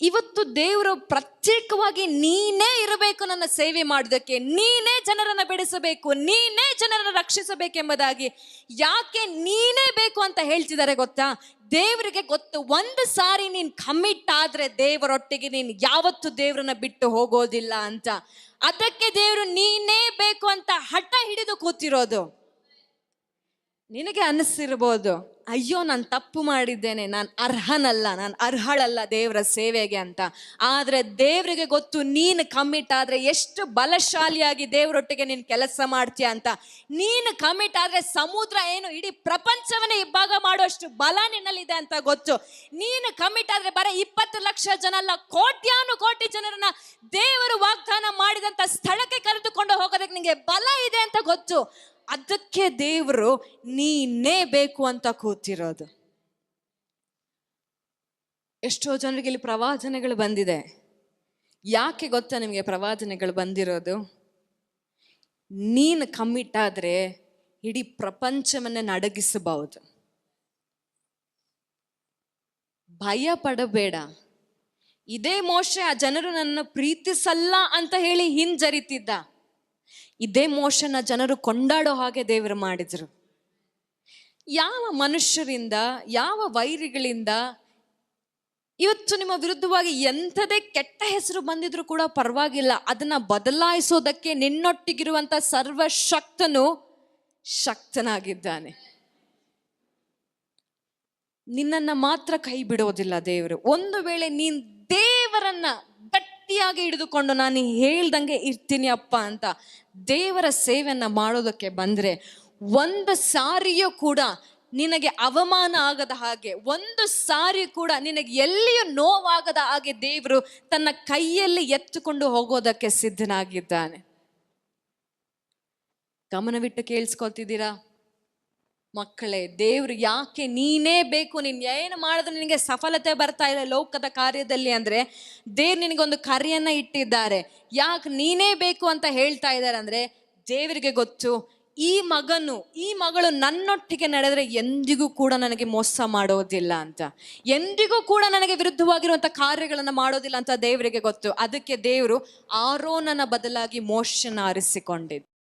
ಇವತ್ತು ದೇವರು ಪ್ರತ್ಯೇಕವಾಗಿ ನೀನೇ ಇರಬೇಕು, ನನ್ನ ಸೇವೆ ಮಾಡೋದಕ್ಕೆ, ನೀನೇ ಜನರನ್ನು ಬಿಡಿಸಬೇಕು, ನೀನೇ ಜನರನ್ನು ರಕ್ಷಿಸಬೇಕೆಂಬುದಾಗಿ ಯಾಕೆ ನೀನೇ ಬೇಕು ಅಂತ ಹೇಳ್ತಿದ್ದಾರೆ ಗೊತ್ತಾ? ದೇವರಿಗೆ ಗೊತ್ತು, ಒಂದು ಸಾರಿ ನೀನು ಕಮಿಟ್ ಆದ್ರೆ ದೇವರೊಟ್ಟಿಗೆ ನೀನು ಯಾವತ್ತು ದೇವರನ್ನ ಬಿಟ್ಟು ಹೋಗೋದಿಲ್ಲ ಅಂತ. ಅದಕ್ಕೆ ದೇವರು ನೀನೇ ಬೇಕು ಅಂತ ಹಠ ಹಿಡಿದು ಕೂತಿರೋದು. ನಿನಗೆ ಅನ್ನಿಸಿರ್ಬೋದು, ಅಯ್ಯೋ ನಾನು ತಪ್ಪು ಮಾಡಿದ್ದೇನೆ, ನಾನು ಅರ್ಹನಲ್ಲ, ನಾನು ಅರ್ಹಳಲ್ಲ ದೇವರ ಸೇವೆಗೆ ಅಂತ. ಆದರೆ ದೇವರಿಗೆ ಗೊತ್ತು, ನೀನು ಕಮಿಟ್ ಆದರೆ ಎಷ್ಟು ಬಲಶಾಲಿಯಾಗಿ ದೇವರೊಟ್ಟಿಗೆ ನೀನು ಕೆಲಸ ಮಾಡ್ತೀಯ ಅಂತ. ನೀನು ಕಮಿಟ್ ಆದರೆ ಸಮುದ್ರ ಏನು ಇಡೀ ಪ್ರಪಂಚವನ್ನೇ ಇಬ್ಬಾಗ ಮಾಡುವಷ್ಟು ಬಲ ನಿನ್ನಲ್ಲಿದೆ ಅಂತ ಗೊತ್ತು. ನೀನು ಕಮಿಟ್ ಆದರೆ ಬರೀ 20 ಲಕ್ಷ ಜನ ಅಲ್ಲ, ಕೋಟ್ಯಾನು ಕೋಟಿ ಜನರನ್ನ ದೇವರು ವಾಗ್ದಾನ ಮಾಡಿದಂಥ ಸ್ಥಳಕ್ಕೆ ಕರೆದುಕೊಂಡು ಹೋಗೋದಕ್ಕೆ ನಿನಗೆ ಬಲ ಇದೆ ಅಂತ ಗೊತ್ತು. ಅದಕ್ಕೆ ದೇವರು ನೀನೇ ಬೇಕು ಅಂತ ಕೂತಿರೋದು. ಎಷ್ಟೋ ಜನರಿಗೆ ಇಲ್ಲಿ ಪ್ರವಾದನೆಗಳು ಬಂದಿದೆ. ಯಾಕೆ ಗೊತ್ತಾ ನಿಮಗೆ ಪ್ರವಾದನೆಗಳು ಬಂದಿರೋದು? ನೀನು ಕಮಿಟ್ ಆದ್ರೆ ಇಡೀ ಪ್ರಪಂಚವನ್ನೇ ನಡಗಿಸಬಹುದು. ಭಯ ಪಡಬೇಡ. ಇದೇ ಮೋಶೆ ಆ ಜನರು ನನ್ನ ಪ್ರೀತಿಸಲ್ಲ ಅಂತ ಹೇಳಿ ಹಿಂಜರಿತಿದ್ದ. ಇದೇ ಮೋಶನ ಜನರು ಕೊಂಡಾಡೋ ಹಾಗೆ ದೇವರು ಮಾಡಿದ್ರು. ಯಾವ ಮನುಷ್ಯರಿಂದ, ಯಾವ ವೈರಿಗಳಿಂದ ಇವತ್ತು ನಿಮ್ಮ ವಿರುದ್ಧವಾಗಿ ಎಂಥದೇ ಕೆಟ್ಟ ಹೆಸರು ಬಂದಿದ್ರು ಕೂಡ ಪರವಾಗಿಲ್ಲ, ಅದನ್ನ ಬದಲಾಯಿಸೋದಕ್ಕೆ ನಿನ್ನೊಟ್ಟಿಗಿರುವಂತ ಸರ್ವಶಕ್ತನು ಶಕ್ತನಾಗಿದ್ದಾನೆ. ನಿನ್ನನ್ನು ಮಾತ್ರ ಕೈ ಬಿಡೋದಿಲ್ಲ ದೇವರು. ಒಂದು ವೇಳೆ ನೀನ್ ದೇವರನ್ನ ಗಟ್ಟಿಯಾಗಿ ಹಿಡಿದುಕೊಂಡು ನಾನು ಹೇಳ್ದಂಗೆ ಇರ್ತೀನಿ ಅಪ್ಪ ಅಂತ ದೇವರ ಸೇವೆಯನ್ನ ಮಾಡೋದಕ್ಕೆ ಬಂದ್ರೆ, ಒಂದು ಸಾರಿಯೂ ಕೂಡ ನಿನಗೆ ಅವಮಾನ ಆಗದ ಹಾಗೆ, ಒಂದು ಸಾರಿ ಕೂಡ ನಿನಗೆ ಎಲ್ಲಿಯೂ ನೋವಾಗದ ಹಾಗೆ ದೇವರು ತನ್ನ ಕೈಯಲ್ಲಿ ಎತ್ತುಕೊಂಡು ಹೋಗೋದಕ್ಕೆ ಸಿದ್ಧನಾಗಿದ್ದಾನೆ. ಗಮನವಿಟ್ಟು ಕೇಳಿಸ್ಕೊಳ್ತಿದ್ದೀರಾ ಮಕ್ಕಳೇ? ದೇವ್ರು ಯಾಕೆ ನೀನೇ ಬೇಕು, ನೀನು ಏನು ಮಾಡಿದ್ರು ನಿನಗೆ ಸಫಲತೆ ಬರ್ತಾ ಇಲ್ಲ ಲೋಕದ ಕಾರ್ಯದಲ್ಲಿ ಅಂದ್ರೆ ದೇವ್ರು ನಿನಗೊಂದು ಕರೆಯನ್ನ ಇಟ್ಟಿದ್ದಾರೆ. ಯಾಕೆ ನೀನೇ ಬೇಕು ಅಂತ ಹೇಳ್ತಾ ಇದ್ದಾರೆ ಅಂದ್ರೆ, ದೇವರಿಗೆ ಗೊತ್ತು, ಈ ಮಗಳು ನನ್ನೊಟ್ಟಿಗೆ ನಡೆದ್ರೆ ಎಂದಿಗೂ ಕೂಡ ನನಗೆ ಮೋಸ ಮಾಡೋದಿಲ್ಲ ಅಂತ, ಎಂದಿಗೂ ಕೂಡ ನನಗೆ ವಿರುದ್ಧವಾಗಿರುವಂಥ ಕಾರ್ಯಗಳನ್ನು ಮಾಡೋದಿಲ್ಲ ಅಂತ ದೇವರಿಗೆ ಗೊತ್ತು. ಅದಕ್ಕೆ ದೇವರು ಆರೋನನ ಬದಲಾಗಿ ಮೋಶನ ಆರಿಸಿಕೊಂಡಿದ್ದು.